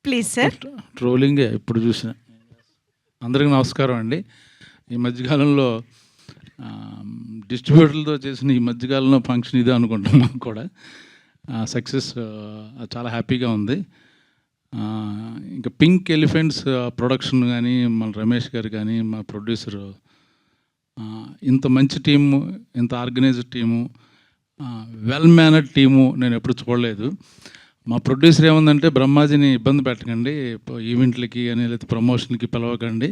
Please sir. ట్రోలింగే ఎప్పుడు చూసిన. అందరికీ నమస్కారం అండి. ఈ మధ్యకాలంలో డిస్ట్రిబ్యూటర్లతో చేసిన ఈ మధ్యకాలంలో ఫంక్షన్ ఇదే అనుకుంటున్నాం కూడా. సక్సెస్ చాలా హ్యాపీగా ఉంది. ఇంకా పింక్ ఎలిఫెంట్స్ ప్రొడక్షన్ కానీ మన రమేష్ గారు కానీ మా ప్రొడ్యూసరు ఇంత మంచి టీము, ఇంత organised team, well mannered team నేను ఎప్పుడు చూడలేదు. మా ప్రొడ్యూసర్ ఏముందంటే, బ్రహ్మాజీని ఇబ్బంది పెట్టకండి, ఈవెంట్లకి అని లేకపోతే ప్రమోషన్కి పిలవకండి,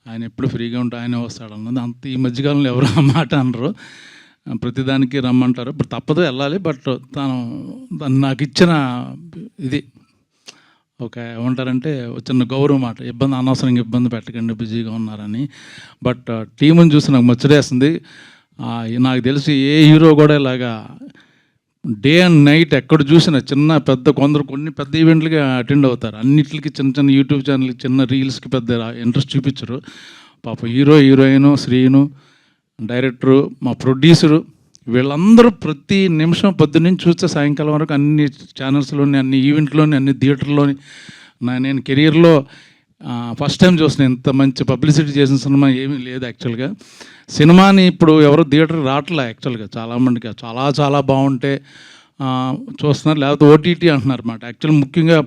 ఆయన ఎప్పుడు ఫ్రీగా ఉంటే ఆయనే వస్తాడు అన్నది. అంత ఈ మధ్యకాలంలో ఎవరు ఆ మాట అనరు, ప్రతిదానికి రమ్మంటారు. ఇప్పుడు తప్పదు వెళ్ళాలి. బట్ తను నాకు ఇచ్చిన ఇది ఒక ఏమంటారంటే చిన్న గౌరవం మాట, అనవసరంగా ఇబ్బంది పెట్టకండి, బిజీగా ఉన్నారని. బట్ టీముని చూసి నాకు ముచ్చటేస్తుంది. నాకు తెలిసి ఏ హీరో కూడా ఇలాగా డే అండ్ నైట్ ఎక్కడ చూసినా చిన్న పెద్ద కొన్ని పెద్ద ఈవెంట్లకి అటెండ్ అవుతారు. అన్నిటికి చిన్న చిన్న యూట్యూబ్ ఛానల్కి, చిన్న రీల్స్కి పెద్ద ఇంట్రెస్ట్ చూపించరు. పాప హీరోయిన్, శ్రీను, డైరెక్టరు, మా ప్రొడ్యూసరు, వీళ్ళందరూ ప్రతి నిమిషం పొద్దున్నుంచి చూస్తే సాయంకాలం వరకు అన్ని ఛానల్స్లోని, అన్ని ఈవెంట్లోని, అన్ని థియేటర్లోని నేను కెరియర్లో ఫస్ట్ టైం చూసిన ఇంత మంచి పబ్లిసిటీ చేసిన సినిమా ఏమీ లేదు. యాక్చువల్గా సినిమాని ఇప్పుడు ఎవరు థియేటర్ రావట్లే. యాక్చువల్గా చాలామందికి చాలా బాగుంటే చూస్తున్నారు, లేకపోతే ఓటీటీ అంటున్నారు అన్నమాట. యాక్చువల్ ముఖ్యంగా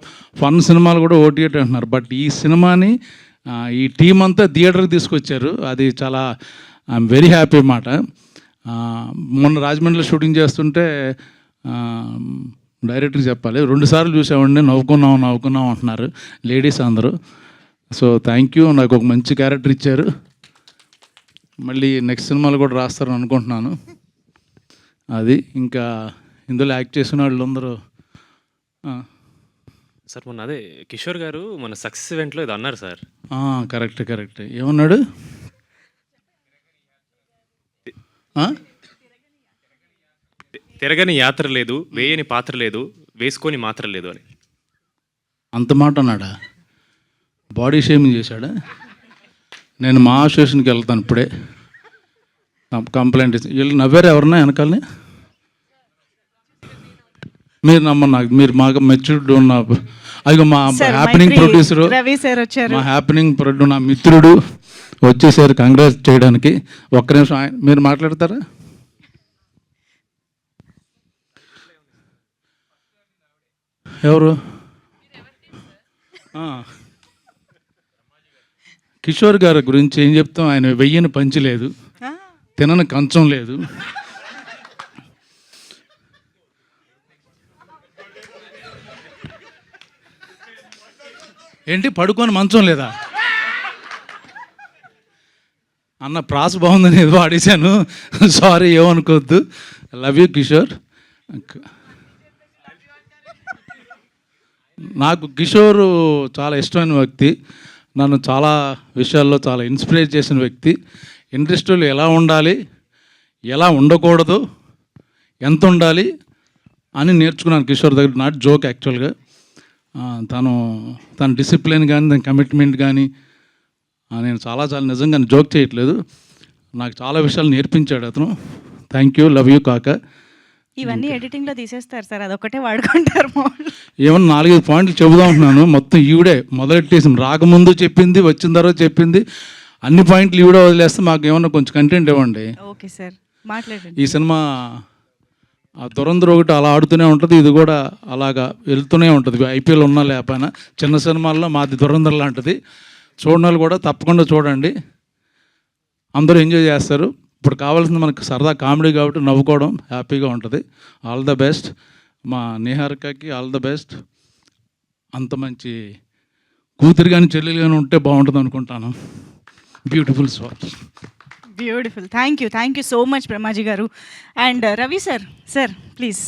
ఫన్ సినిమాలు కూడా ఓటీటీ అంటున్నారు. బట్ ఈ సినిమాని ఈ టీం అంతా థియేటర్కి తీసుకొచ్చారు. అది చాలా ఐఎమ్ వెరీ హ్యాపీ అన్నమాట. మొన్న రాజమండ్రిలో షూటింగ్ చేస్తుంటే డైరెక్టర్కి చెప్పాలి, 2 సార్లు చూసామండి, నవ్వుకున్నాం అంటున్నారు లేడీస్ అందరూ. సో థ్యాంక్ యూ, నాకు ఒక మంచి క్యారెక్టర్ ఇచ్చారు. మళ్ళీ నెక్స్ట్ సినిమాలు కూడా రాస్తారని అనుకుంటున్నాను. అది ఇంకా ఇందులో యాక్ట్ చేసిన వాళ్ళు అందరూ. సార్ మొన్న అదే కిషోర్ గారు మన సక్సెస్ ఈవెంట్లో ఇది అన్నారు సార్. కరెక్ట్. ఏమన్నాడు? తిరగని యాత్ర లేదు, వేయని పాత్ర లేదు, వేసుకొని మాత్రం లేదు అని. అంత మాట అన్నాడా? బాడీ షేమింగ్ చేశాడా? నేను మా అసోసియేషన్కి వెళ్తాను ఇప్పుడే, కంప్లైంట్ ఇచ్చి. వీళ్ళు నవ్వారు ఎవరన్నా వెనకాలని? మీరు నాకు మీరు మాకు మెచ్యూర్డ్ ఉన్న అదిగో మా హ్యాపెనింగ్ ప్రొడ్యూసరు, మా హ్యాపెనింగ్ ప్రొడ్యూసర్ నా మిత్రుడు వచ్చేసారు కంగ్రాట్స్ చేయడానికి. ఒక్క నిమిషం మీరు మాట్లాడతారా? ఎవరు? కిషోర్ గారి గురించి ఏం చెప్తాం? ఆయన వెయ్యని పంచి లేదు, తినని కంచం లేదు, ఏంటి పడుకొని మంచం లేదా అన్న. ప్రాస్ బాగుందని ఏదో ఆడేశాను, సారీ, ఏమనుకోవద్దు. Love you Kishore. నాకు కిషోర్ చాలా ఇష్టమైన వ్యక్తి, నన్ను చాలా విషయాల్లో చాలా ఇన్స్పైర్ చేసిన వ్యక్తి. ఇండస్ట్రీలో ఎలా ఉండాలి, ఎలా ఉండకూడదు, ఎంత ఉండాలి అని నేర్చుకున్నాను కిషోర్ దగ్గర. నాట్ జోక్ యాక్చువల్గా. తన డిసిప్లిన్ కానీ, తన కమిట్మెంట్ కానీ నేను చాలా నిజంగా జోక్ చేయట్లేదు, నాకు చాలా విషయాలు నేర్పించాడు అతను. థ్యాంక్ యూ, లవ్ యూ కాక. ఇవన్నీ ఎడిటింగ్లో తీసేస్తారు సార్, అదొకటే వాడుకుంటారు. ఏమన్నా 4-5 పాయింట్లు చెబుదాం అంటున్నాను, మొత్తం ఈవిడే మొదలెట్టేసి, రాకముందు చెప్పింది, వచ్చిన తర్వాత చెప్పింది, అన్ని పాయింట్లు ఈవిడే వదిలేస్తే మాకు ఏమన్నా కొంచెం కంటెంట్ ఇవ్వండి. ఓకే సార్, మాట్లాడండి. ఈ సినిమా దురంధర్ ఒకటి అలా ఆడుతూనే ఉంటుంది, ఇది కూడా అలాగా వెళ్తూనే ఉంటుంది. ఐపీఎల్ ఉన్నా లేకపోయినా చిన్న సినిమాల్లో మాది దురంధర్ లాంటిది. చూడనాలు కూడా తప్పకుండా చూడండి, అందరూ ఎంజాయ్ చేస్తారు. ఇప్పుడు కావాల్సింది మనకు సరదా కామెడీ కాబట్టి నవ్వుకోవడం, హ్యాపీగా ఉంటుంది. ఆల్ ద బెస్ట్ మా నిహారికకి, ఆల్ ద బెస్ట్. అంత మంచి కూతురు కానీ చెల్లెలు కానీ ఉంటే బాగుంటుంది అనుకుంటాను. Beautiful sir, beautiful. Thank you so much Brahmaji గారు. And Ravi sir, please.